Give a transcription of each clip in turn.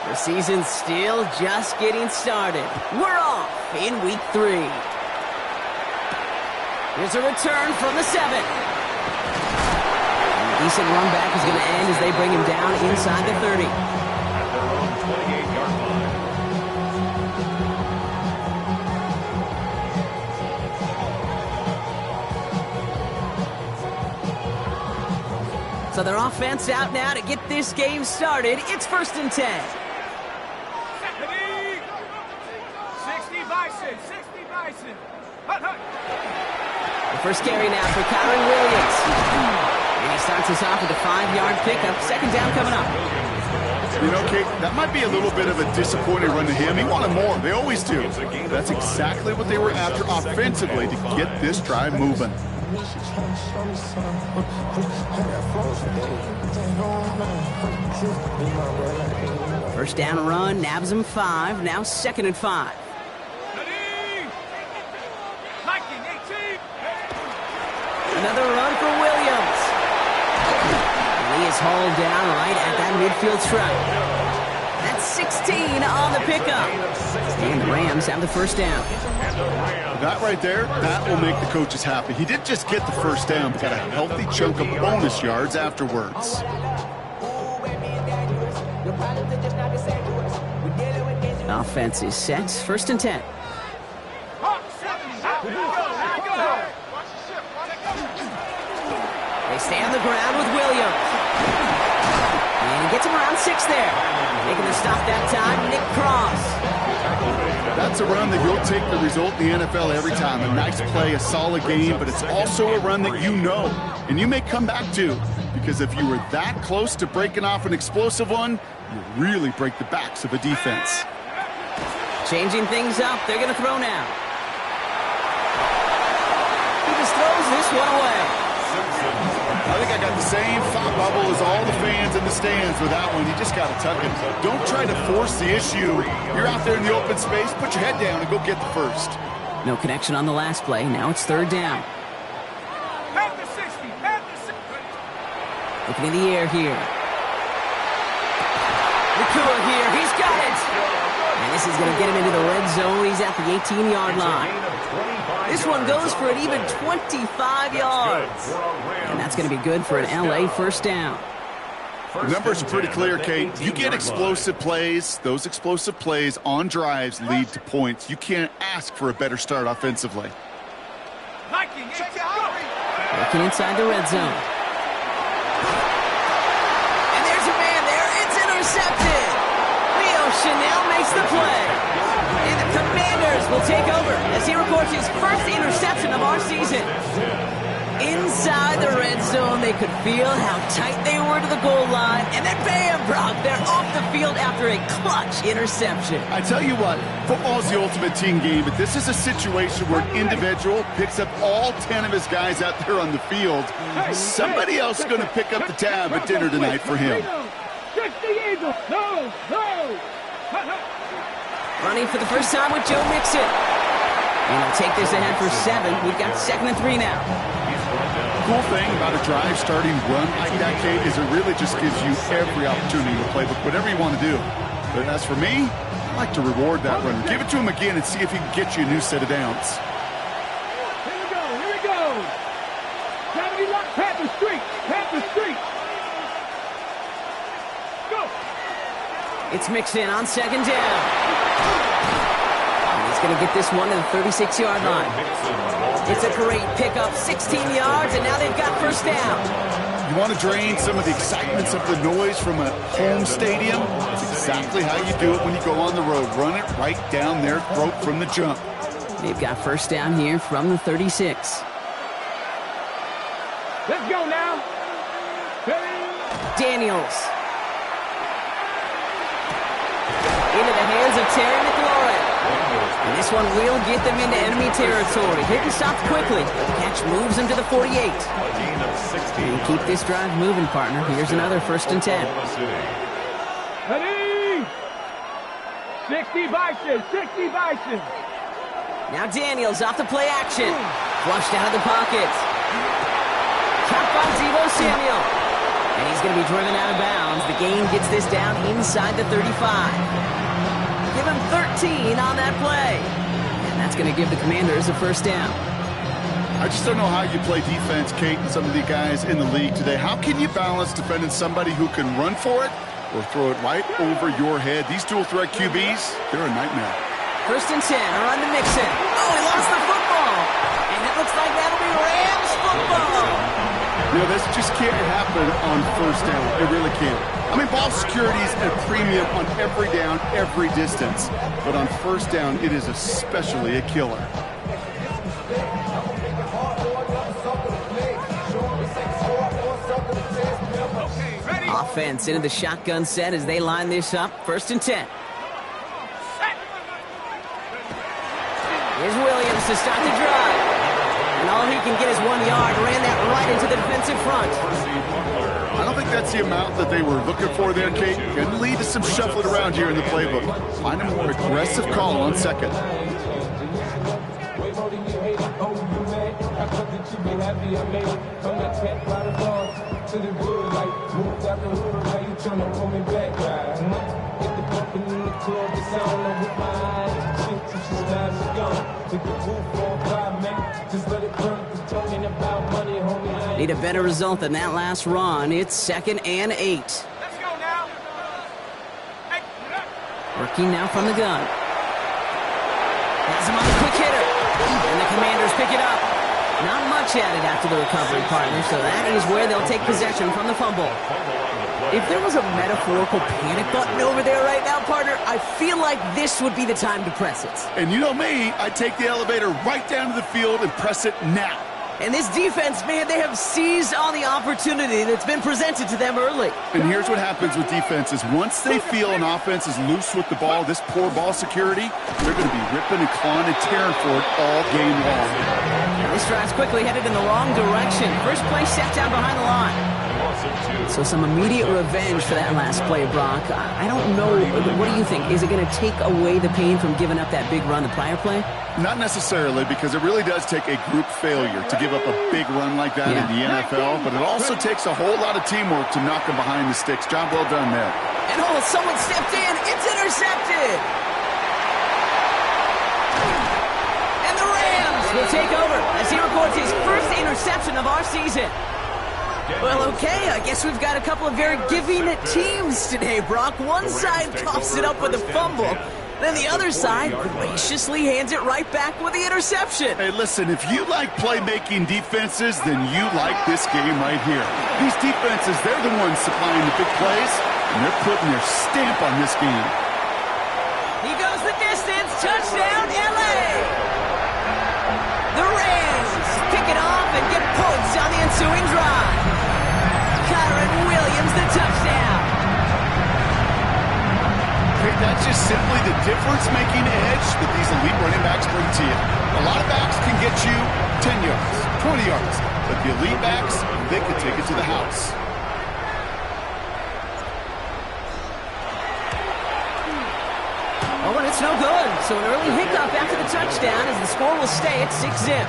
The season's still just getting started. We're off in week 3. Here's a return from the 7. And a decent run back is going to end as they bring him down inside the 30. So their offense out now to get this game started. It's 1st and 10. 60 Bison, 60 Bison. The first carry now for Kyron Williams. And he starts us off with a 5-yard pickup. 2nd down coming up. You know, Kate, that might be a little bit of a disappointing run to him. He wanted more. They always do. That's exactly what they were after offensively to get this drive moving. First down run, nabs him 5. Now 2nd and 5. Another run for Williams. And he is hauled down right at that midfield stripe. That's 16 on the pickup. And the Rams have the first down. That right there, that will make the coaches happy. He didn't just get the first down, but got a healthy chunk of bonus yards afterwards. Offense is set. 1st and 10. They stay on the ground with Williams. And he gets him around 6 there. Making the stop that time, Nick Cross. That's a run that you'll take the result in the NFL every time. A nice play, a solid game, but it's also a run that you know and you may come back to, because if you were that close to breaking off an explosive one, you really break the backs of a defense. Changing things up, they're going to throw now. He just throws this one away. I think I got the same thought bubble as all the fans in the stands with that one. You just got to tuck it. Don't try to force the issue. You're out there in the open space. Put your head down and go get the first. No connection on the last play. Now it's 3rd down. Looking in the air here. Nakua here. He's got it. And this is going to get him into the red zone. He's at the 18-yard line. This one goes for an even 25 yards. And that's going to be good for an LA first down. The numbers are pretty clear, Kate. You get explosive plays. Those explosive plays on drives lead to points. You can't ask for a better start offensively. Looking inside the red zone. And there's a man there. It's intercepted. Leo Chanel makes the play. And the Commanders will take over as he records his first interception of our season. Inside the red zone, they could feel how tight they were to the goal line. And then bam, Brock, they're off the field after a clutch interception. I tell you what, football's the ultimate team game, but this is a situation where an individual picks up all 10 of his guys out there on the field. Somebody else is going to pick up the tab at dinner tonight for him. Running for the first time with Joe Mixon. And he'll take this ahead for 7. We've got 2nd and 3 now. The cool thing about a drive starting run like that, Kate, is it really just gives you every opportunity to play with whatever you want to do. But as for me, I like to reward that runner. Give it to him again and see if he can get you a new set of downs. Here we go, here we go. Gravity lock, Panther Street, Panther Street. Go. It's Mixon on 2nd down. And he's going to get this one to the 36-yard line. It's a great pickup, 16 yards, and now they've got first down. You want to drain some of the excitement, some of the noise from a home stadium? That's exactly how you do it when you go on the road. Run it right down their throat from the jump. They've got first down here from the 36. Let's go now. Daniels. Into the hands of Terry McLaurin. And this one will get them into enemy territory. Hit and stop quickly. The catch moves them to the 48. And keep this drive moving, partner. Here's another 1st and 10. Ready? 60 Bison, 60 Bison. Now Daniels off the play action. Flushed out of the pocket. Caught by Deebo Samuel. And he's going to be driven out of bounds. The gain gets this down inside the 35. Give him 13 on that play. And that's going to give the Commanders a first down. I just don't know how you play defense, Kate, and some of the guys in the league today. How can you balance defending somebody who can run for it or throw it right over your head? These dual-threat QBs, they're a nightmare. First and 10, around to Mixon. Oh, he lost the football. And it looks like that'll be Rams football. You know, this just can't happen on first down. It really can't. I mean, ball security is at a premium on every down, every distance. But on first down, it is especially a killer. Offense into the shotgun set as they line this up. First and 10. Here's Williams to start the drive. And all he can get is 1 yard. Ran that right into the defensive front. I don't think that's the amount that they were looking for there, Kate. Could lead to some shuffling around here in the playbook. Find a more aggressive call on second. Need a better result than that last run. It's 2nd and 8. Let's go now. Working now from the gun. Has him on the quick hitter. And the Commanders pick it up. Not much added after the recovery, partner, so that is where they'll take possession from the fumble. If there was a metaphorical panic button over there right now, partner, I feel like this would be the time to press it. And you know me, I'd take the elevator right down to the field and press it now. And this defense, man, they have seized on the opportunity that's been presented to them early. And here's what happens with defenses. Once they feel an offense is loose with the ball, this poor ball security, they're going to be ripping and clawing and tearing for it all game long. This drive's quickly headed in the wrong direction. First play set down behind the line. So some immediate revenge for that last play, Brock. I don't know. What do you think? Is it going to take away the pain from giving up that big run the prior play? Not necessarily, because it really does take a group failure to give up a big run like that in the NFL, but it also takes a whole lot of teamwork to knock them behind the sticks. Job well done there. And someone stepped in. It's intercepted. And the Rams will take over as he records his first interception of our season. Well, okay, I guess we've got a couple of very giving teams today, Brock. One side coughs it up with a fumble, then the other side graciously hands it right back with the interception. Hey, listen, if you like playmaking defenses, then you like this game right here. These defenses, they're the ones supplying the big plays, and they're putting their stamp on this game. He goes the distance, touchdown, L.A. The Rams pick it off and get points on the ensuing drive. Williams the touchdown. Okay, that's just simply the difference-making edge that these elite running backs bring to you. A lot of backs can get you 10 yards, 20 yards, but the elite backs, they can take it to the house. Oh, and it's no good. So an early hiccup after the touchdown as the score will stay at 6-zip.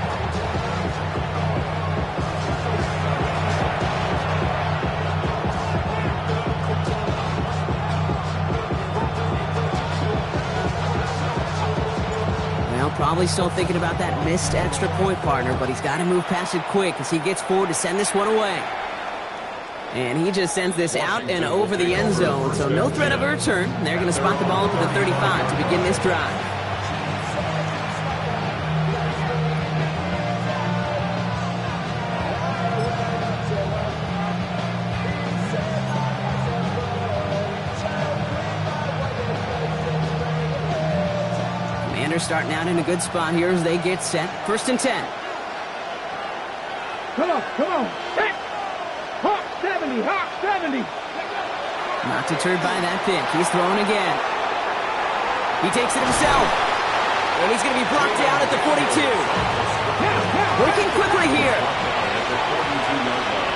Probably still thinking about that missed extra point, partner, but he's got to move past it quick as he gets forward to send this one away. And he just sends this out and over the end zone, so no threat of a return. They're going to spot the ball up at the 35 to begin this drive. Starting out in a good spot here as they get set. First and 10. Come on. Hawk 70, Hawk 70. Not deterred by that pick. He's throwing again. He takes it himself. And he's going to be blocked down at the 42. Working quickly here.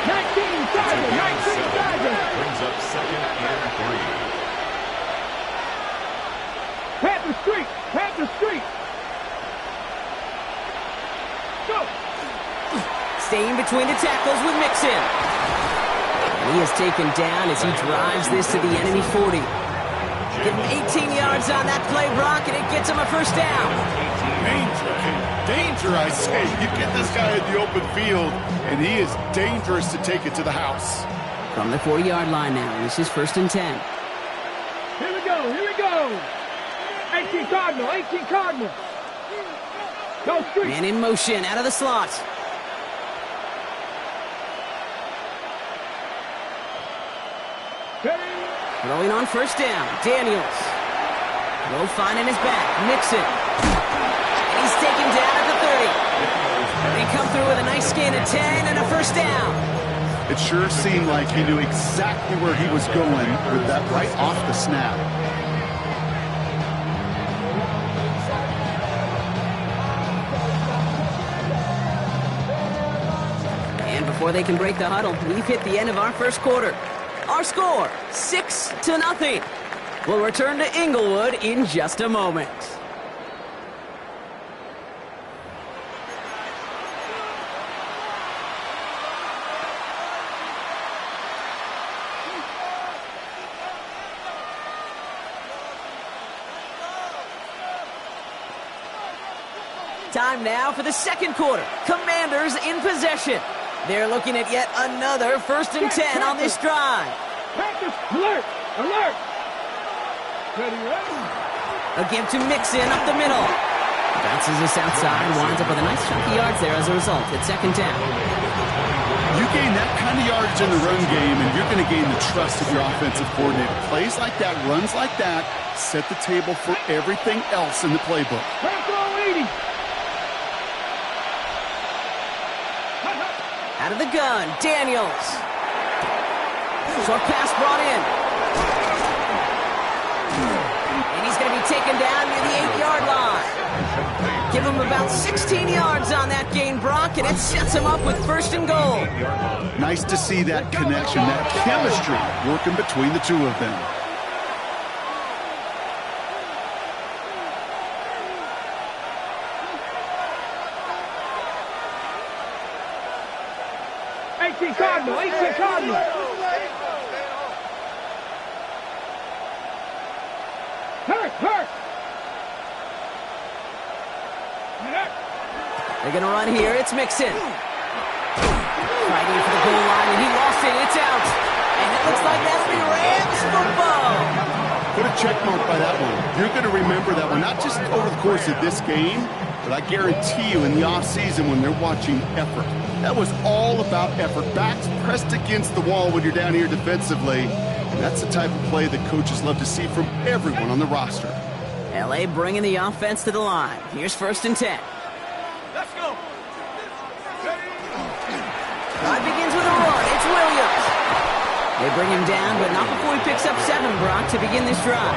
19 Dodgers. Brings up 2nd and 3. Panther Street. Go. Staying between the tackles with Mixon. And He is taken down as he drives this to the enemy 40. Give him 18 yards on that play, Brock, and it gets him a first down. Danger, I say. You get this guy in the open field, and he is dangerous to take it to the house. From the 40-yard line now, this is 1st and 10. Here we go, here we go. 18 Cardinal, 18 Cardinal. Go street. Man in motion, out of the slot. Throwing on 1st down, Daniels. Low finding his back, Nixon. And he's taken down at the 30. They come through with a nice gain of 10 and a first down. It sure seemed like he knew exactly where he was going with that right off the snap. And before they can break the huddle, we've hit the end of our first quarter. Our score, 6-0. We'll return to Inglewood in just a moment. Time now for the second quarter. Commanders in possession. They're looking at yet another 1st and 10 on this drive. Practice, alert, alert. Ready, ready. A give to Mixon up the middle. Bounces this outside, winds up with a nice chunk of yards there as a result. It's 2nd down. You gain that kind of yardage in the run game, and you're going to gain the trust of your offensive coordinator. Plays like that, runs like that, set the table for everything else in the playbook. Practice 80. Out of the gun, Daniels. Short pass brought in. And he's going to be taken down near the 8-yard line. Give him about 16 yards on that gain, Brock, and it sets him up with 1st and goal. Nice to see that connection, that chemistry working between the two of them. Cardinal, 18 Cardinal. Hurt. They're going to run here. It's Mixon. Fighting for the goal line, and he lost it. It's out. And it looks like that's the Rams football. Put a check mark by that one. You're going to remember that one, not just over the course of this game, but I guarantee you in the offseason when they're watching effort. That was all about effort. Backs pressed against the wall when you're down here defensively. And that's the type of play that coaches love to see from everyone on the roster. L.A. bringing the offense to the line. Here's 1st and 10. Let's go. Drive begins with a run. It's Williams. They bring him down, but not before he picks up 7, Brock, to begin this drive.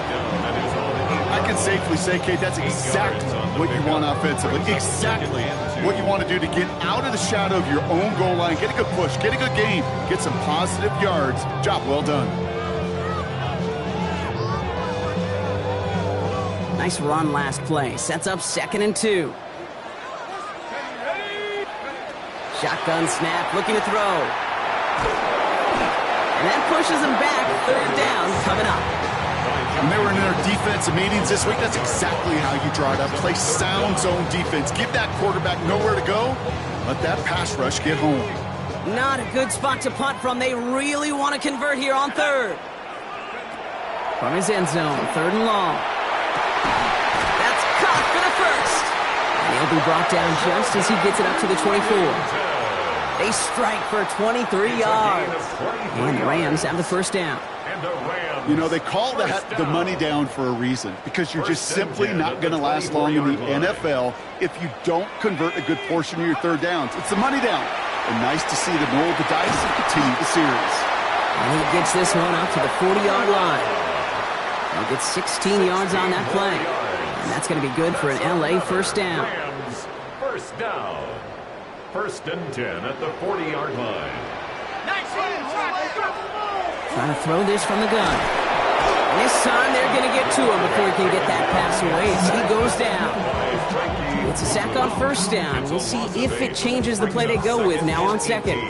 I can safely say, Kate, that's exactly what you want offensively. Exactly what you want to do to get out of the shadow of your own goal line, get a good push, get a good gain, get some positive yards. Job well done. Nice run last play. Sets up 2nd and 2. Shotgun snap, looking to throw. And that pushes him back. 3rd down coming up. When they were in their defensive meetings this week, that's exactly how you draw it up. Play sound zone defense. Give that quarterback nowhere to go. Let that pass rush get home. Not a good spot to punt from. They really want to convert here on 3rd. From his end zone, 3rd and long. That's caught for the 1st. And he'll be brought down just as he gets it up to the 24. They strike for 23 yards. And the Rams have the 1st down. You know, they call that the money down for a reason, because you're just simply not going to last long in the NFL if you don't convert a good portion of your 3rd downs. It's the money down. And nice to see them roll the dice and continue the series. And he gets this one up to the 40-yard line. He'll get 16 yards on that play. And that's going to be good for an L.A. 1st down. Rams, 1st down. 1st and 10 at the 40-yard line. Trying to throw this from the gun. And this time they're going to get to him before he can get that pass away as he goes down. It's a sack on 1st down. We'll see if it changes the play they go with now on 2nd.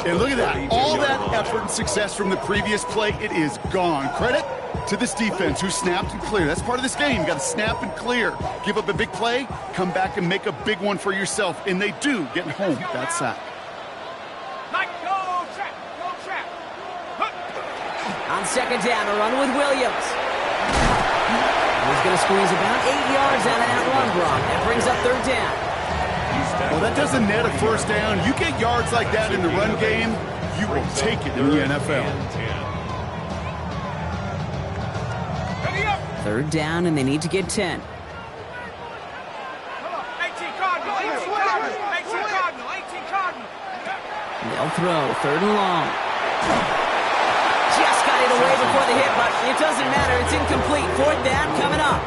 And look at that. All that effort and success from the previous play, it is gone. Credit to this defense who snapped and cleared. That's part of this game. You got to snap and clear. Give up a big play, come back and make a big one for yourself. And they do get home with that sack. On second down, a run with Williams. He's going to squeeze about 8 yards out of that run, Brock. That brings up third down. Well, that doesn't net a first down. You get yards like that in the run game, you will take it in the NFL. Third down, and they need to get 10. They'll throw, third and long. Just got it away before the hit, but it doesn't matter. It's incomplete. Fourth down coming up.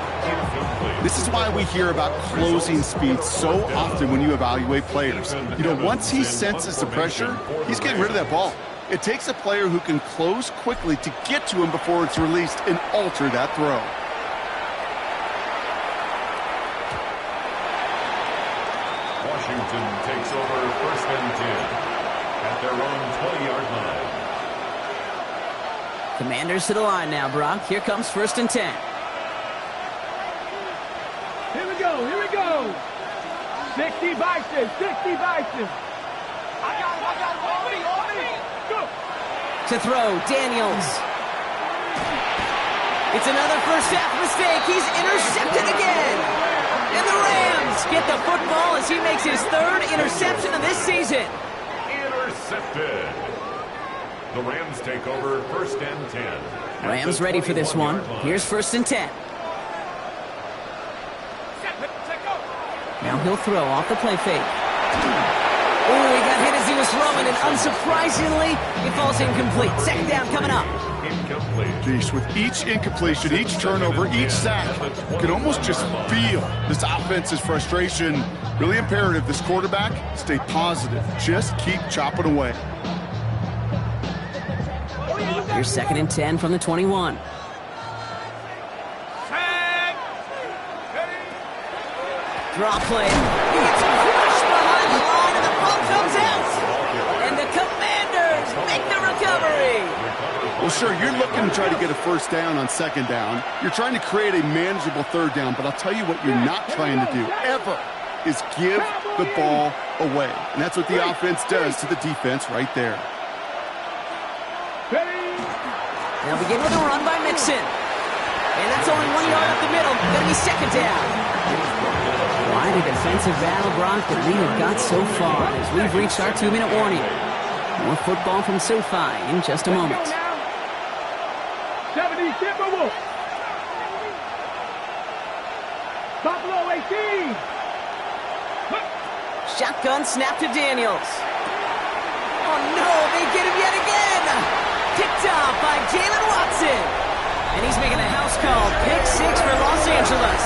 This is why we hear about closing speed so often when you evaluate players. You know, once he senses the pressure, he's getting rid of that ball. It takes a player who can close quickly to get to him before it's released and alter that throw. Washington takes over first and 10 at their own 20-yard line. Commanders to the line now, Brock. Here comes first and 10. Here we go, here we go. 60 Bison, 60 Bison. I got it, on me. Go. To throw, Daniels. It's another first half mistake. He's intercepted again. And the Rams get the football as he makes his third interception of this season. Intercepted. The Rams take over first and 10. Rams ready for this one. Here's first and 10. Now he'll throw off the play fake. Oh, he got hit as he was throwing, and unsurprisingly, it falls incomplete. Second down coming up. Incomplete. Geez, with each incompletion, each turnover, each sack, you can almost just feel this offense's frustration. Really imperative, this quarterback, stay positive. Just keep chopping away. Here's second and 10 from the 21. Draw play. He gets crushed behind the line, and the ball comes out. And the Commanders make the recovery. Well, sure, you're looking to try to get a first down on second down. You're trying to create a manageable third down, but I'll tell you what you're not trying to do, ever, is give the ball away. And that's what the offense does to the defense right there. They'll begin with a run by Mixon. And that's only 1 yard up the middle. Going to be second down. Quite a defensive battle, Brock, that we have got so far as we've reached our 2-minute warning. More football from SoFi in just a moment. 70, Timberwolves. Buffalo 18. Shotgun snap to Daniels. Oh no, they get him yet again. Picked off by Jalen Watson. And he's making a house call. Pick 6 for Los Angeles.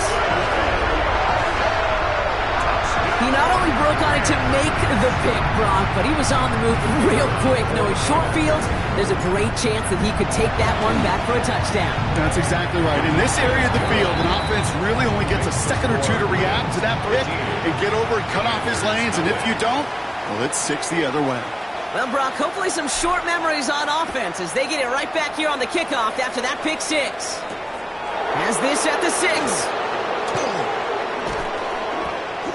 He not only broke on it to make the pick, Brock, but he was on the move real quick. Knowing short field, there's a great chance that he could take that one back for a touchdown. That's exactly right. In this area of the field, an offense really only gets a second or two to react to that pick and get over and cut off his lanes. And if you don't, well, it's 6 the other way. Well, Brock, hopefully some short memories on offense as they get it right back here on the kickoff after that pick 6. Has this at the 6.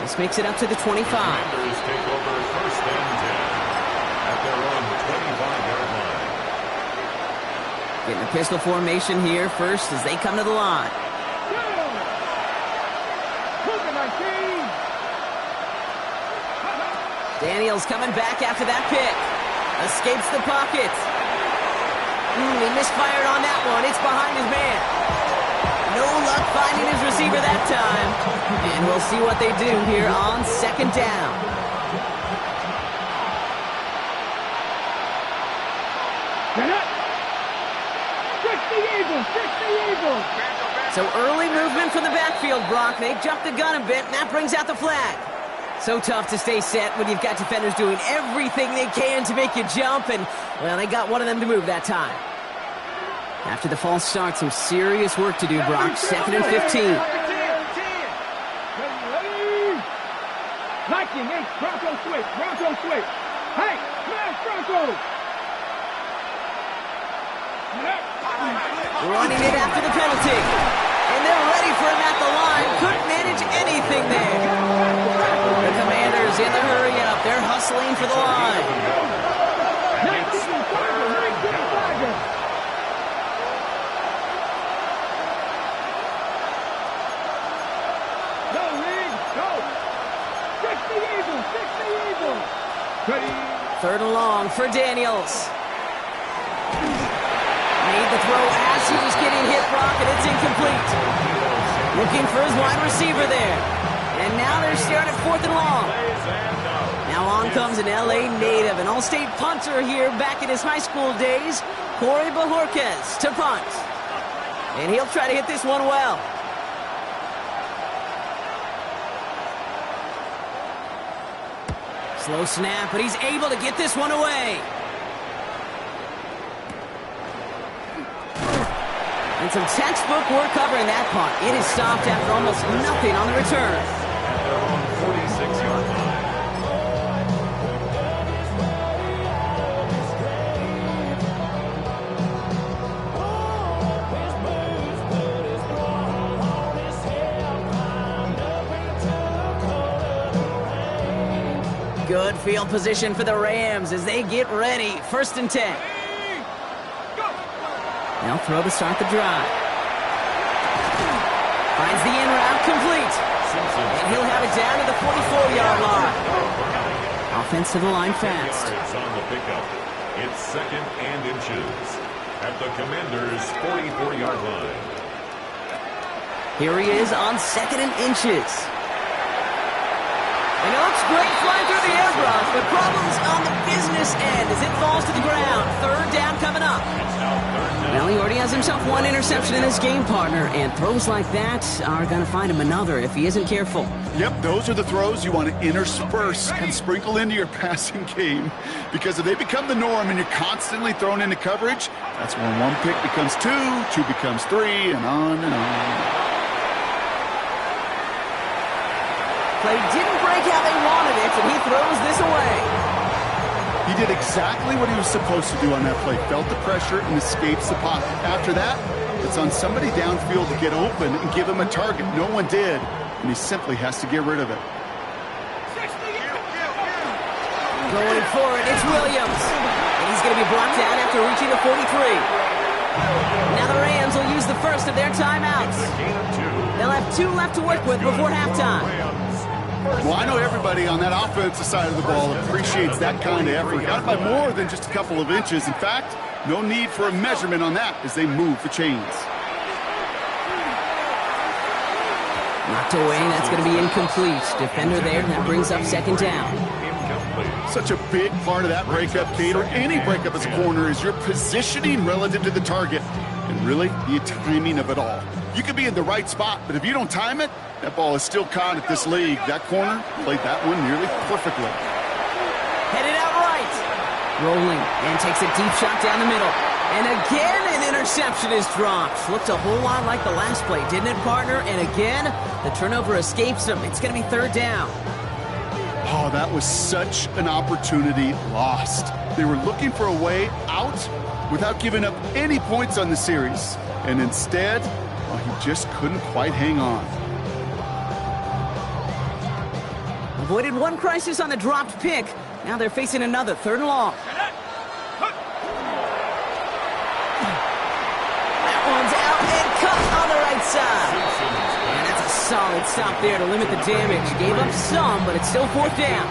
This makes it up to the 25. Commanders take over first and 10 at their own 25-yard line. Getting a pistol formation here first as they come to the line. Daniels coming back after that pick. Escapes the pocket. He misfired on that one. It's behind his man. No luck finding his receiver that time. And we'll see what they do here on second down. So early movement from the backfield, Brock. They jumped the gun a bit, and that brings out the flag. So tough to stay set when you've got defenders doing everything they can to make you jump, and, well, they got one of them to move that time. After the false start, some serious work to do, Brock. Second and 15. Lightning, Bronco switch. Hey, smash Bronco. go. Running it after the penalty. And they're ready for him at the line. Couldn't manage anything there. The Commanders in the hurry-up. They're hustling for the line. 19 Tiger. Go, Reed, go. 60 Eagles, 60 Eagles. Ready. Third and long for Daniels. Made the throw as he was getting hit, Brock, and it's incomplete. Looking for his wide receiver there. And now they're starting at 4th and long. Now on comes an L.A. native, an all-state punter here back in his high school days, Corey Bajorquez to punt. And he'll try to hit this one well. Slow snap, but he's able to get this one away. And some textbook work covering that punt. It is stopped after almost nothing on the return. At their own 46-yard line. Good field position for the Rams as they get ready. 1st and 10. They'll throw to start the drive. Finds the in route complete. And he'll have it down to the 44-yard line. Offense to the line fast. It's on the pickup. It's 2nd and inches at the Commanders' 44-yard line. Here he is on 2nd and inches. And it looks great flying through the air, Brock, but problems on the business end as it falls to the ground. 3rd down coming up. Well, he already has himself one interception in his game, partner, and throws like that are going to find him another if he isn't careful. Yep, those are the throws you want to intersperse and sprinkle into your passing game, because if they become the norm and you're constantly thrown into coverage, that's when 1 pick becomes 2, 2 becomes 3, and on and on. Play didn't break how they wanted it, and he throws this away. He did exactly what he was supposed to do on that play. Felt the pressure and escapes the pocket. After that, it's on somebody downfield to get open and give him a target. No one did, and he simply has to get rid of it. Going for it, it's Williams. And he's going to be brought down after reaching the 43. Now the Rams will use the first of their timeouts. They'll have 2 left to work with before halftime. Well, I know everybody on that offensive side of the ball appreciates that kind of effort. Got it by more than just a couple of inches. In fact, no need for a measurement on that as they move the chains. Knocked away, that's going to be incomplete. Defender there, and that brings up 2nd down. Such a big part of that breakup, Kate, or any breakup as a corner, is your positioning relative to the target. And really, the timing of it all. You could be in the right spot, but if you don't time it, that ball is still caught at this league. That corner played that one nearly perfectly. Headed out right. Rolling, and takes a deep shot down the middle. And again, an interception is dropped. Looked a whole lot like the last play, didn't it, partner? And again, the turnover escapes him. It's going to be 3rd down. Oh, that was such an opportunity lost. They were looking for a way out without giving up any points on the series. And instead, well, he just couldn't quite hang on. Avoided one crisis on the dropped pick. Now they're facing another 3rd and long. That one's out and cut on the right side. And that's a solid stop there to limit the damage. Gave up some, but it's still 4th down.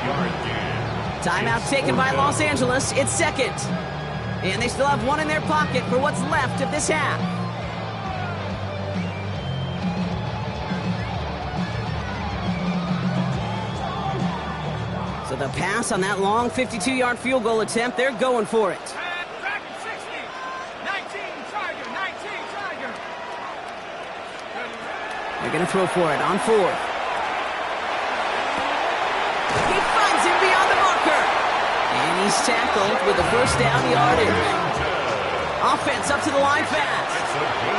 Timeout taken by Los Angeles. It's 2nd. And they still have 1 in their pocket for what's left of this half. So the pass on that long 52-yard field goal attempt, they're going for it. Back at 60. 19 Tiger. They're going to throw for it on 4th. He finds him beyond the marker. And he's tackled with the 1st down yardage. Offense up to the line fast.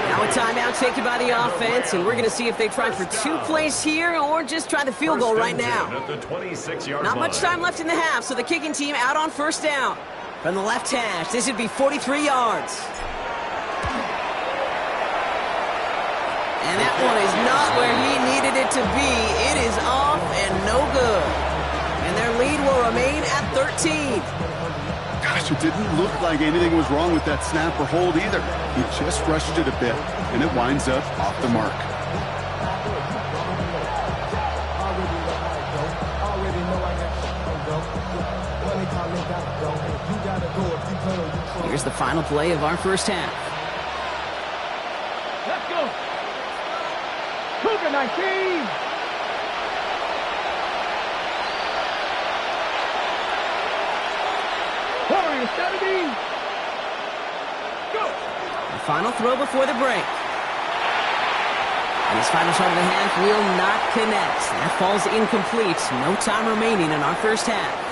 Now a timeout taken by the offense, and we're going to see if they try for 2 plays here or just try the field goal right now. Not much time left in the half, so the kicking team out on 1st down. From the left hash, this would be 43 yards. And that one is not where he needed it to be. It is off and no good. And their lead will remain at 13. Gosh, it didn't look like anything was wrong with that snap or hold either. He just rushed it a bit, and it winds up off the mark. Here's the final play of our first half. Let's go. Cougar 19. Warriors 70. Go. The final throw before the break. And his final shot of the half will not connect. That falls incomplete. No time remaining in our first half.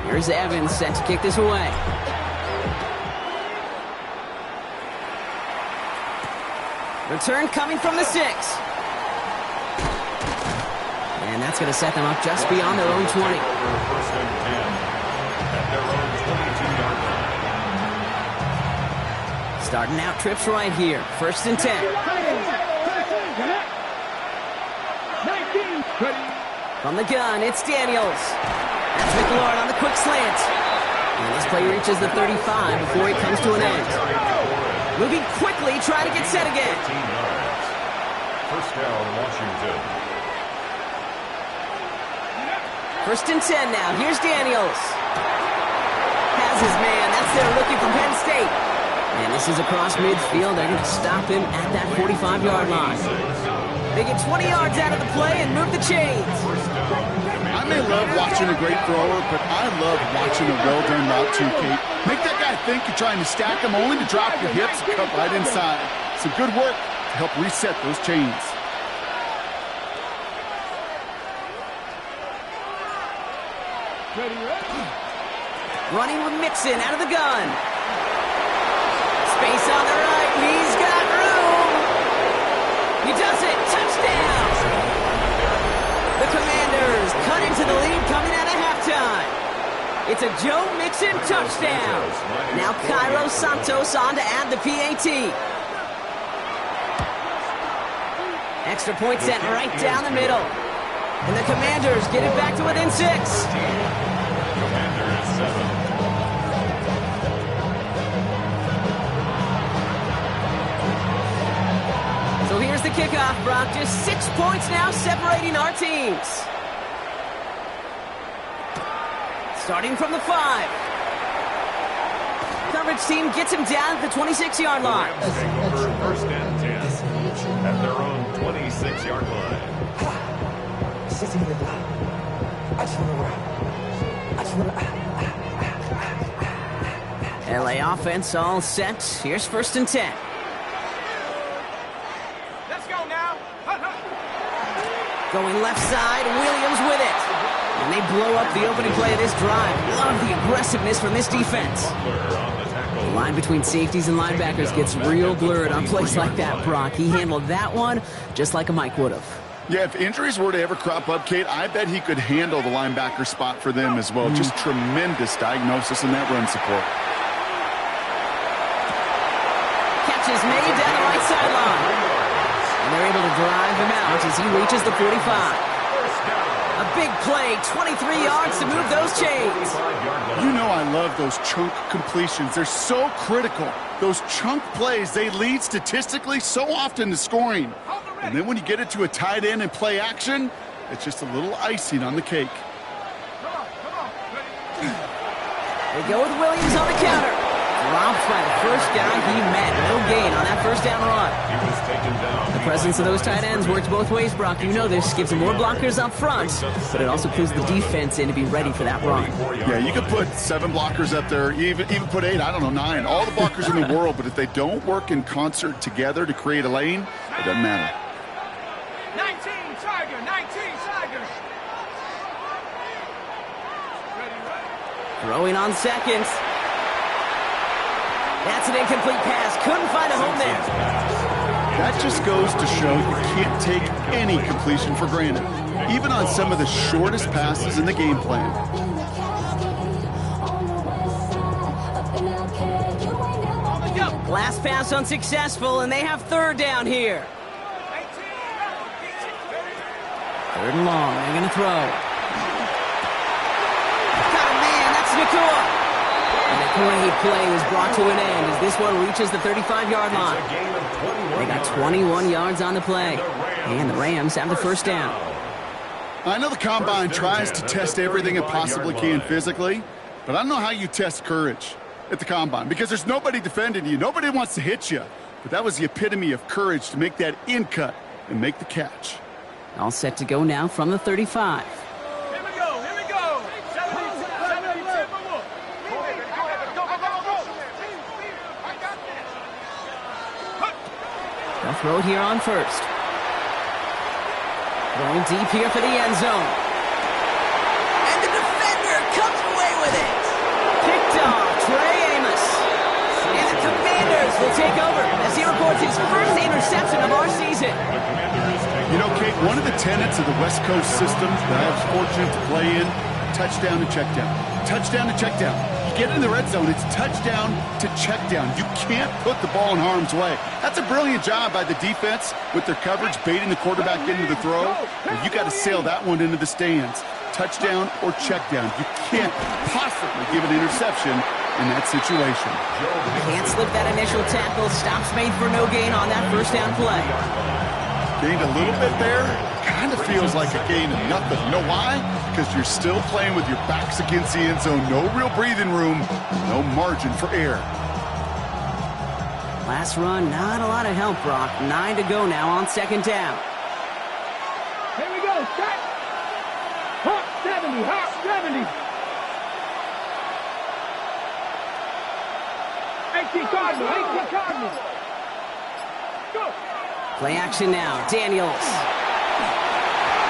Here's Evans set to kick this away. Return coming from the 6. And that's going to set them up just beyond their own 20. First and 10 at their own 22-yard line. Starting out trips right here. First and 10. 19. From the gun, it's Daniels. That's McLaurin on the quick slant. And this play reaches the 35 before it comes to an end. Moving quickly, trying to get set again. 15 yards. First down, Washington. First and 10 now. Here's Daniels. Has his man. That's there looking from Penn State. And this is across midfield. They're going to stop him at that 45-yard line. They get 20 yards out of the play and move the chains. I may love watching a great thrower, but I love watching a well-done route too, Kate. Make that guy think you're trying to stack him only to drop your hips and cut right inside. Some good work to help reset those chains. Running with Mixon out of the gun. Space on the right. He's got room. He does it. Touchdown. The Commanders cut into the lead coming out of halftime. It's a Joe Mixon touchdown. Now Cairo Santos on to add the PAT. Extra point set right down the middle. And the Commanders get it back to within 6. Commanders 7. So here's the kickoff, Brock. Just 6 points now separating our teams. Starting from the 5. Coverage team gets him down at the 26-yard line. Take over first and 10 at their own 26-yard line. LA offense all set. Here's first and 10. Let's go now. Going left side, Williams with it. And they blow up the opening play of this drive. Love the aggressiveness from this defense. The line between safeties and linebackers gets real blurred on plays like that, Brock. He handled that one just like a Mike would have. Yeah, if injuries were to ever crop up, Kate, I bet he could handle the linebacker spot for them as well. Just tremendous diagnosis in that run support. Catch is made down the right sideline. And they're able to drive him out as he reaches the 45. A big play, 23 yards to move those chains. You know I love those chunk completions. They're so critical. Those chunk plays, they lead statistically so often to scoring. And then when you get it to a tight end and play action, it's just a little icing on the cake. They go with Williams on the counter. Dropped by the first guy he met. No gain on that first down run. He was taken down. The presence of those tight ends works both ways, Brock. You know this. Gives them more blockers up front, but it also clues the defense in to be ready for that run. Yeah, you could put 7 blockers up there, even put 8, I don't know, 9. All the blockers in the world, but if they don't work in concert together to create a lane, it doesn't matter. 19 Tiger, 19 Tiger. Throwing on seconds. That's an incomplete pass. Couldn't find a home there. That just goes to show you can't take any completion for granted, even on some of the shortest passes in the game plan. Last pass unsuccessful, and they have third down here. Third and long. They're going to throw. Got a man. That's Nakua. And a great play was brought to an end as this one reaches the 35-yard line. They got 21 yards on the play. And the Rams have the first down. I know the Combine tries to test everything it possibly can physically, but I don't know how you test courage at the Combine, because there's nobody defending you. Nobody wants to hit you. But that was the epitome of courage to make that in cut and make the catch. All set to go now from the 35. Here we go, here we go. 70, They'll throw it here on first. Going deep here for the end zone. And the defender comes away with it. Picked off Trey Amos. And the Commanders will take over as he records his first interception of our season. You know, Kate, one of the tenets of the West Coast system that I was fortunate to play in, touchdown to check down. Touchdown to check down. You get in the red zone, it's touchdown to check down. You can't put the ball in harm's way. That's a brilliant job by the defense with their coverage, baiting the quarterback into the throw. And you got to sail that one into the stands. Touchdown or check down. You can't possibly give an interception in that situation. Can't slip that initial tackle. Stops made for no gain on that first down play. Gained a little bit there. Kind of feels like a gain of nothing. You know why? Because you're still playing with your backs against the end zone. No real breathing room. No margin for error. Last run, not a lot of help, Brock. 9 to go now on second down. Here we go, set. Hot 70, hot 70. 18 Cardinal, 18 Cardinal. Go. Play action now. Daniels.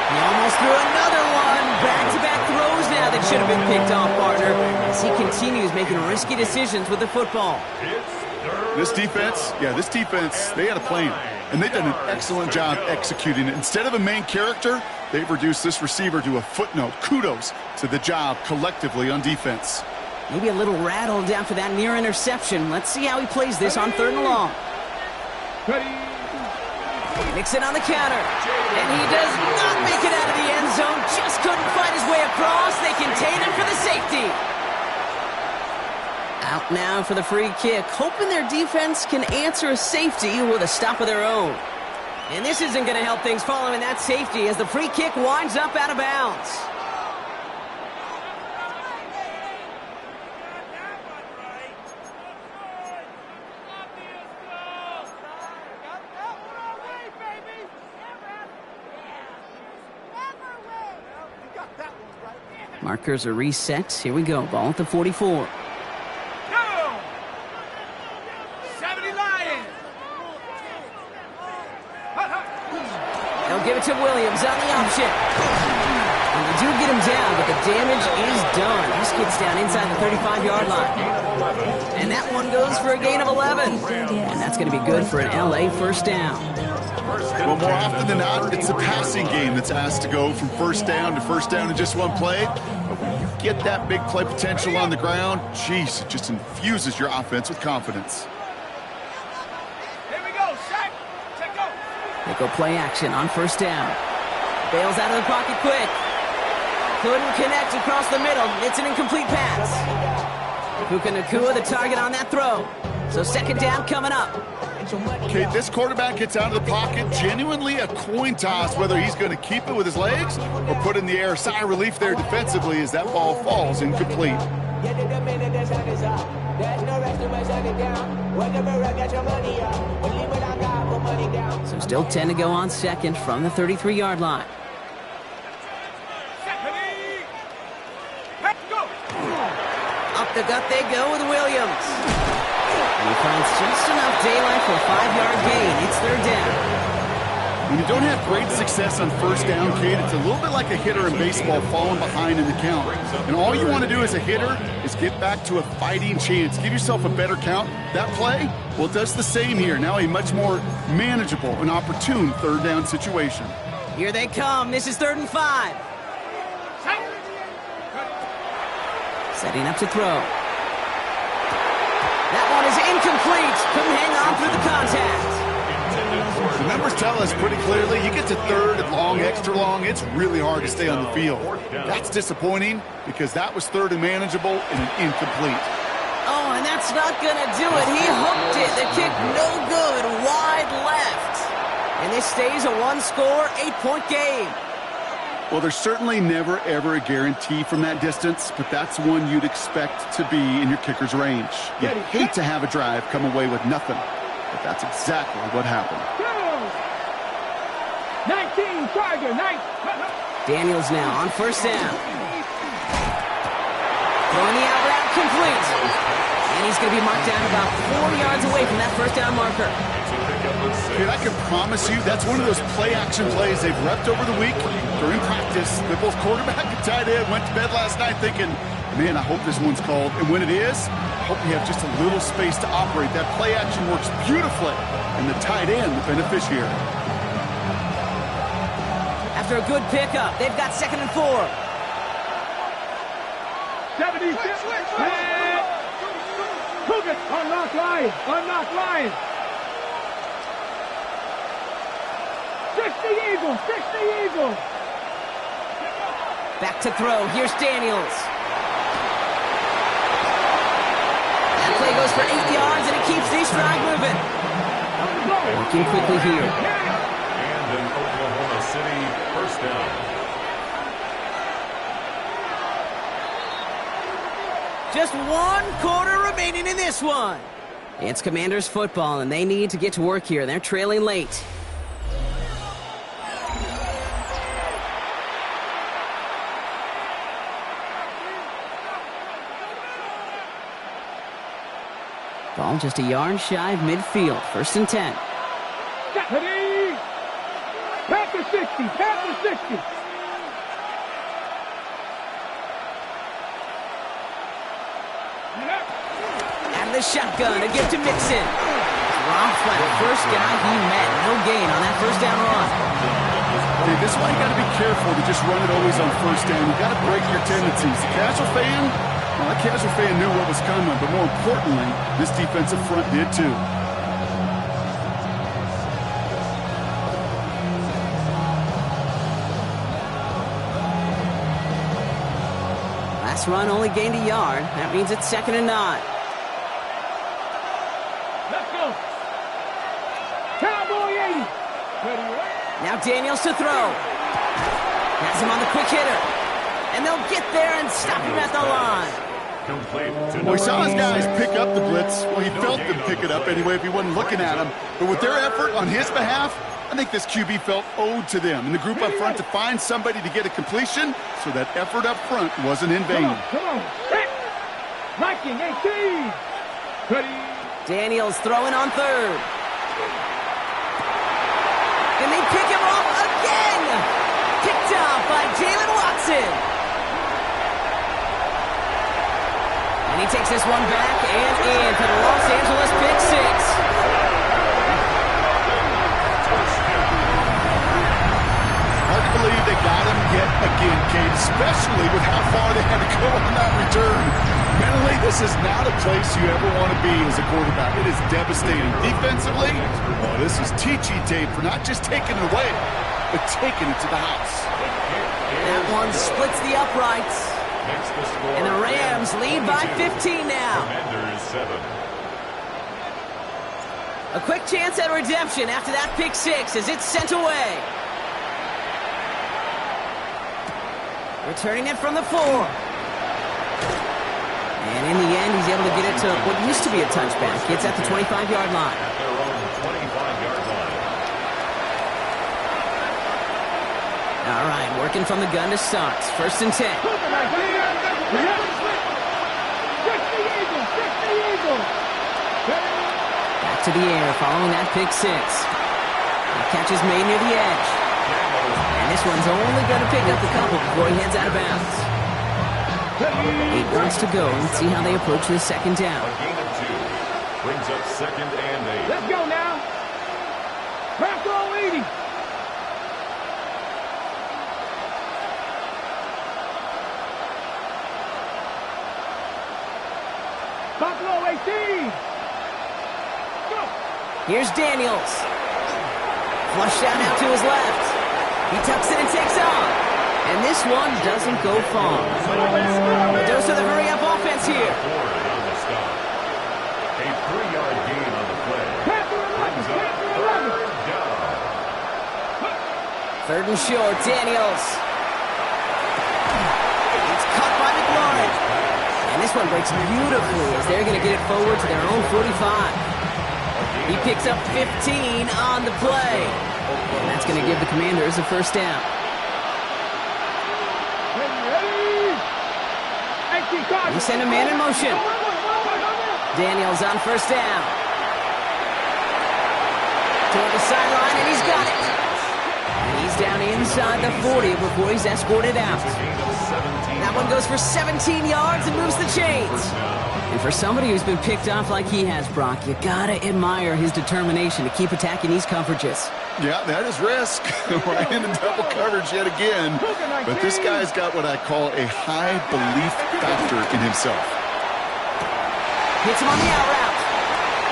He almost threw another one. Back-to-back throws now that should have been picked off, partner, as he continues making risky decisions with the football. This defense, they had a plan, and they've done an excellent job executing it. Instead of a main character, they've reduced this receiver to a footnote. Kudos to the job collectively on defense. Maybe a little rattled after that near interception. Let's see how he plays this on third and long. Nixon on the counter, and he does not make it out of the end zone. Just couldn't find his way across. They contain him for the safety. Out now for the free kick, hoping their defense can answer a safety with a stop of their own. And this isn't going to help things following that safety as the free kick winds up out of bounds. Markers are reset. Here we go. Ball at the 44. They'll give it to Williams on the option. And they do get him down, but the damage is done. This gets down inside the 35-yard line. And that one goes for a gain of 11. And that's going to be good for an LA first down. Well, more often than not, it's the passing game that's asked to go from first down in just one play. But when you get that big play potential on the ground, geez, it just infuses your offense with confidence. Here we go, set. Check go. They go play action on first down. Bails out of the pocket quick. Couldn't connect across the middle. It's an incomplete pass. Puka Nacua the target on that throw. So second down coming up. Okay, this quarterback gets out of the pocket, genuinely a coin toss whether he's going to keep it with his legs or put in the air. Sigh of relief there defensively as that ball falls incomplete. So still 10 to go on second from the 33-yard line. Up the gut they go with Williams. He finds just enough daylight for a 5-yard gain. It's third down. When you don't have great success on first down, Kate, it's a little bit like a hitter in baseball falling behind in the count. And all you want to do as a hitter is get back to a fighting chance. Give yourself a better count. That play, well, it does the same here. Now a much more manageable and opportune third down situation. Here they come. This is 3rd and 5. Setting up to throw. That one is incomplete. Couldn't hang on through the contact. The numbers tell us pretty clearly, you get to 3rd and long, extra long, it's really hard to stay on the field. That's disappointing because that was 3rd and manageable and an incomplete. Oh, and that's not going to do it. He hooked it. The kick no good, wide left. And this stays a one-score, 8-point game. Well, there's certainly never, ever a guarantee from that distance, but that's one you'd expect to be in your kicker's range. You'd hate to have a drive come away with nothing, but that's exactly what happened. 19, Tiger, 9. Daniels now on 1st down. Throwing the out route complete. And he's going to be marked down about 4 yards away from that 1st down marker. Dude, I can promise you that's one of those play-action plays they've repped over the week during practice. The both quarterback and tight end went to bed last night thinking, man, I hope this one's called. And when it is, I hope we have just a little space to operate. That play-action works beautifully, and the tight end, the beneficiary. After a good pickup, they've got 2nd and 4. 76. Cougars, unlock line. Unlock line. 60 Eagles. 60 Eagles. Back to throw. Here's Daniels. That play goes for 8 yards, and it keeps these drive moving. Working quickly here. And in Oklahoma City, 1st down. Just 1 quarter remaining in this one. It's Commanders football, and they need to get to work here. They're trailing late. Ball just a yard shy of midfield. 1st and 10. Panther 60. Panther 60. Out of the shotgun, a gift to Mixon. Rob Flat, first guy he met. No gain on that 1st down run. Hey, this is why you got to be careful to just run it always on 1st down. You got to break your tendencies. The casual fan, well, that casual fan knew what was coming, but more importantly, this defensive front did too. Last run only gained a yard. That means it's 2nd and 9. Let's go. Cowboy 80. Now Daniels to throw. Has him on the quick hitter. And they'll get there and stop him at the line. Well, he saw his guys pick up the blitz. Well, he felt them pick it up anyway if he wasn't looking at him. But with their effort on his behalf, I think this QB felt owed to them and the group up front to find somebody to get a completion, so that effort up front wasn't in vain. Come on. Ranking 18. Ready. Daniels throwing on 3rd. And they pick him off again. Picked off by Jalen Watson. And he takes this one back and in for the Los Angeles pick 6. Hard to believe they got him yet again, Kate, especially with how far they had to go on that return. Mentally, this is not a place you ever want to be as a quarterback. It is devastating. Defensively, well, this is teaching tape for not just taking it away, but taking it to the house. That one splits the uprights. And the Rams lead by 15 now. Commanders 7. A quick chance at redemption after that pick 6 as it's sent away. Returning it from the 4. And in the end, he's able to get it to what used to be a touchback. It's at the 25-yard line. At their own 25-yard line. All right, working from the gun to start. 1st and 10. Back to the air following that pick 6. Catch is made near the edge. And this one's only going to pick up a couple before he heads out of bounds. 8 yards to go. Let's see how they approach this second down. A gain of 2 brings up second and 8. Let's go now. Buffalo 80. Buffalo 18. Go. Here's Daniels. Flushed out now to his left. He tucks it and takes off. And this one doesn't go far. A dose of the hurry-up offense here. Forward on the stop. A 3-yard gain on the play. Brings up third down. Third and short, Daniels. It's caught by McLaurin. And this one breaks beautifully as they're going to get it forward to their own 45. He picks up 15 on the play. And that's going to give the Commanders a first down. He sent a man in motion. Daniels on first down. Toward the sideline, and he's got it. And he's down inside the 40 before he's escorted out. That one goes for 17 yards and moves the chains. And for somebody who's been picked off like he has, Brock, you gotta admire his determination to keep attacking these coverages. Yeah, that is risk. We're in double coverage yet again. But this guy's got what I call a high belief factor in himself. Hits him on the out route.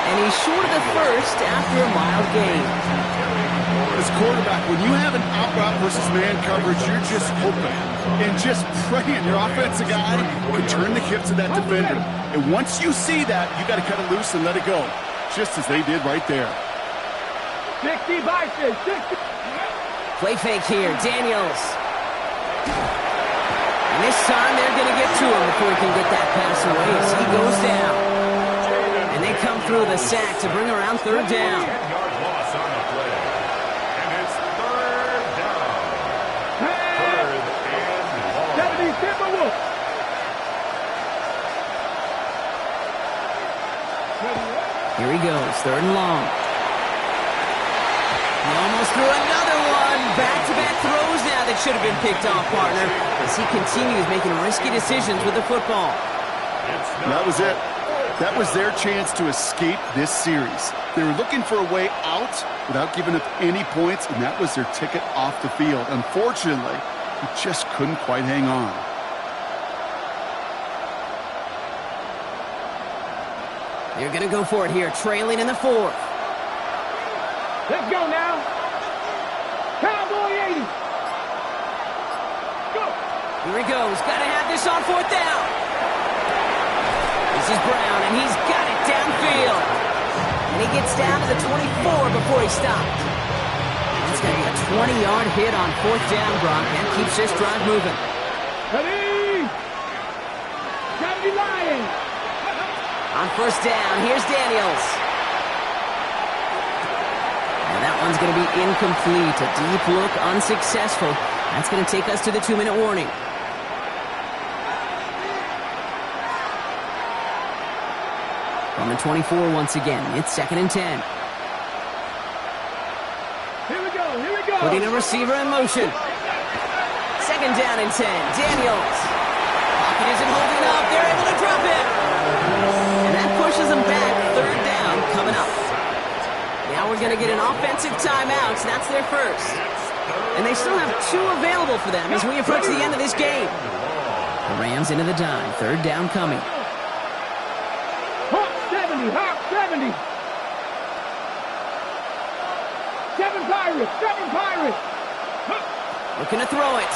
And he's short of the first after a mild gain. As quarterback, when you have an out route versus man coverage, you're just hoping and just praying your offensive guy can turn the hips of that defender. And once you see that, you got to cut it loose and let it go, just as they did right there. 60 Bison, 60. Play fake here, Daniels. And this time they're going to get to him before he can get that pass away as he goes down. And they come through the sack to bring around third down. 10-yard loss on the play. And it's third down. Third and long. 70 Timberwolves. Here he goes, third and long. He almost threw another one. Back-to-back throws now that should have been picked off, partner, as he continues making risky decisions with the football. That was it. That was their chance to escape this series. They were looking for a way out without giving up any points, and that was their ticket off the field. Unfortunately, he just couldn't quite hang on. They're going to go for it here, trailing in the fourth. Let's go now. Cowboy 80. Go. Here he goes. Got to have this on fourth down. This is Brown, and he's got it downfield. And he gets down to the 24 before he stopped. That's going to be a 20-yard hit on fourth down, Brock. That keeps this drive moving. Ready. 70 Lions. On first down, here's Daniels. And that one's going to be incomplete. A deep look, unsuccessful. That's going to take us to the 2-minute warning. On the 24 once again, it's 2nd and 10. Here we go, here we go. Putting a receiver in motion. 2nd down and 10, Daniels. Pocket isn't holding up, they're able to drop it. And that pushes them back, 3rd down coming up. Now we're going to get an offensive timeout, so that's their first. And they still have 2 available for them as we approach the end of this game. The Rams into the dime, 3rd down coming. Hawk 70, Hawk 70. 7 Pirates, 7 Pirates. Looking to throw it.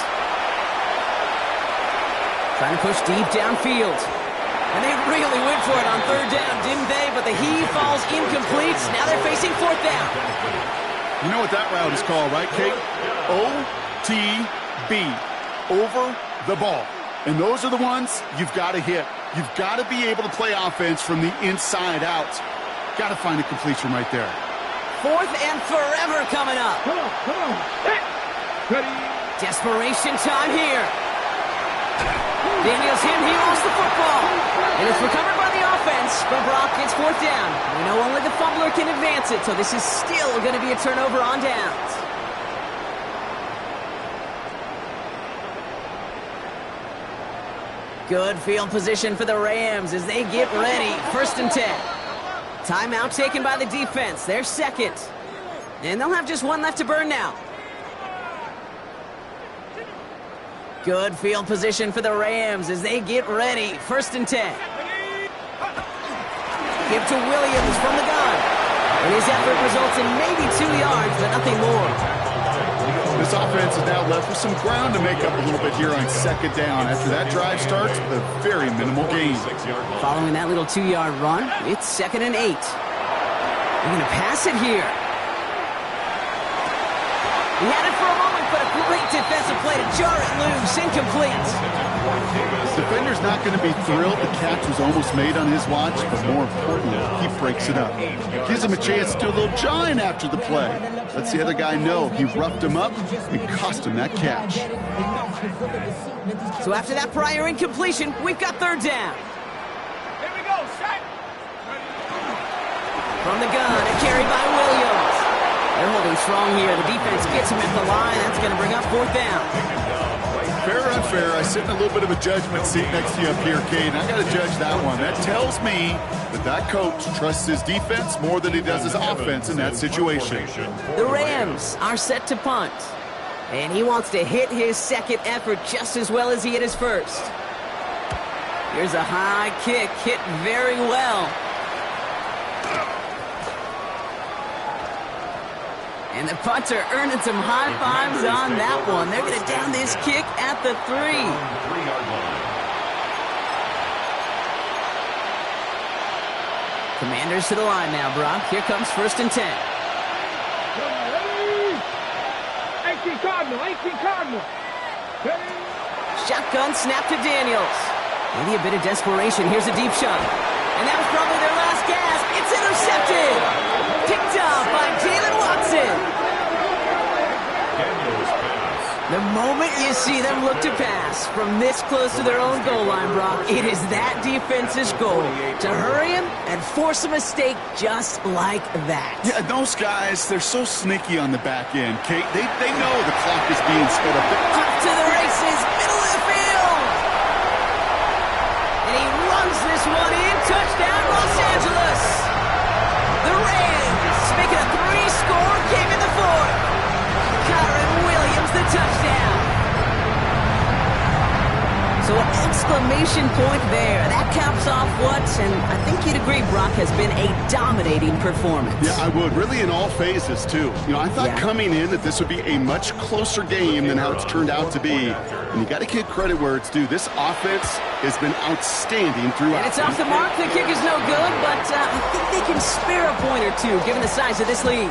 Trying to push deep downfield. And they really went for it on 3rd down, didn't they? But the heave falls incomplete. Now they're facing 4th down. You know what that route is called, right, Kate? OTB, over the ball. And those are the ones you've got to hit. You've got to be able to play offense from the inside out. Got to find a completion right there. 4th and forever coming up. Come on. Ready. Desperation time here. Daniels him, he lost the football. And it's recovered by on the offense, but Brock gets fourth down. We know only the fumbler can advance it, so this is still going to be a turnover on downs. Good field position for the Rams as they get ready. 1st and 10. Timeout taken by the defense. They're second. And they'll have just one left to burn now. Good field position for the Rams as they get ready. 1st and 10. Give to Williams from the gun. And his effort results in maybe 2 yards, but nothing more. This offense is now left with some ground to make up a little bit here on 2nd down. After that drive starts, a very minimal gain. Following that little 2-yard run, it's 2nd and 8. They're going to pass it here. He had it for a moment, but a great defensive play to jar it loose. Incomplete. Defender's not going to be thrilled the catch was almost made on his watch, but more importantly, he breaks it up. Gives him a chance to do a little jawing after the play. Lets the other guy know he roughed him up and cost him that catch. So after that prior incompletion, we've got 3rd down. Here we go, set. From the gun, a carry by Williams. They're holding strong here. The defense gets him at the line. That's going to bring up 4th down. Fair or unfair, I sit in a little bit of a judgment seat next to you up here, Kate. I got to judge that one. That tells me that coach trusts his defense more than he does his offense in that situation. The Rams are set to punt. And he wants to hit his 2nd effort just as well as he hit his 1st. Here's a high kick, hit very well. And the punter earning some high fives on that one. They're going to down this kick at the 3. Commanders to the line now, Brock. Here comes 1st and 10. 18 Cardinal, 18 Cardinal. Shotgun snap to Daniels. Maybe a bit of desperation. Here's a deep shot. And that was probably their last gasp. It's intercepted. Picked up by Jalen Watson. The moment you see them look to pass from this close to their own goal line, Brock, it is that defense's goal to hurry him and force a mistake just like that. Yeah, those guys, they're so sneaky on the back end, Kate. They know the clock is being sped up. Off to the races, middle of the field. And he runs this one in. Touchdown, Los Angeles. The Rams make it a 3-score game in the 4th. Kyron Williams, the touchdown. So an exclamation point there. That caps off what, and I think you'd agree, Brock, has been a dominating performance. Yeah, I would. Really in all phases, too. You know, I thought coming in that this would be a much closer game than how it's turned out to be. And you got to give credit where it's due. This offense has been outstanding throughout. And it's off the mark. The kick is no good, but I think they can spare a point or two, given the size of this lead.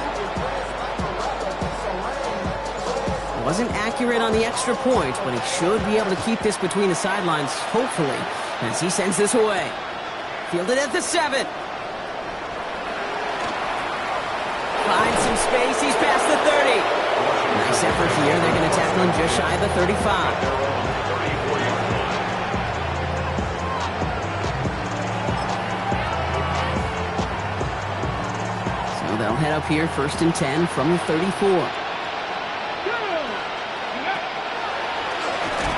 Wasn't accurate on the extra point, but he should be able to keep this between the sidelines, hopefully, as he sends this away. Fielded at the 7. Finds some space. He's past the 30. Nice effort here. They're going to tackle him just shy of the 35. So they'll head up here 1st and 10 from the 34.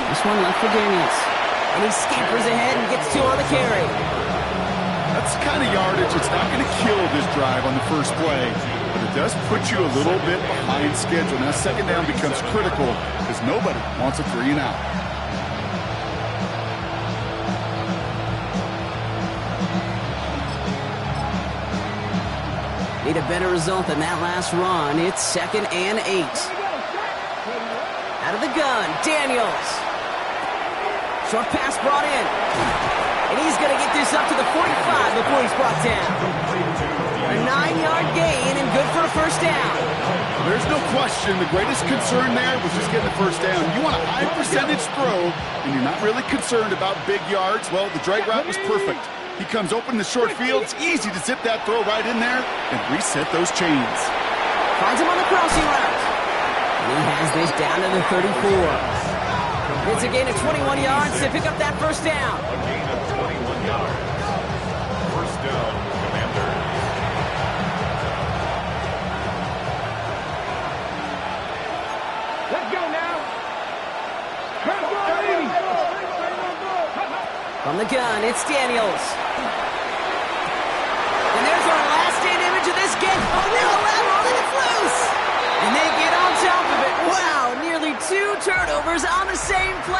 This one left for Daniels. And he scampers ahead and gets 2 on the carry. That's the kind of yardage it's not going to kill this drive on the first play, but it does put you a little bit behind schedule. Now 2nd down becomes critical because nobody wants a 3 and out. Need a better result than that last run. It's 2nd and 8. Out of the gun, Daniels. Short pass brought in. And he's going to get this up to the 45 before he's brought down. A 9-yard gain and good for a 1st down. There's no question the greatest concern there was just getting the 1st down. You want a high percentage throw, and you're not really concerned about big yards. Well, the drag route was perfect. He comes open in the short field. It's easy to zip that throw right in there and reset those chains. Finds him on the crossing route. And he has this down to the 34. It's a gain of 21 yards to pick up that 1st down. down, Commanders. Let's go now. From the gun, it's Daniels.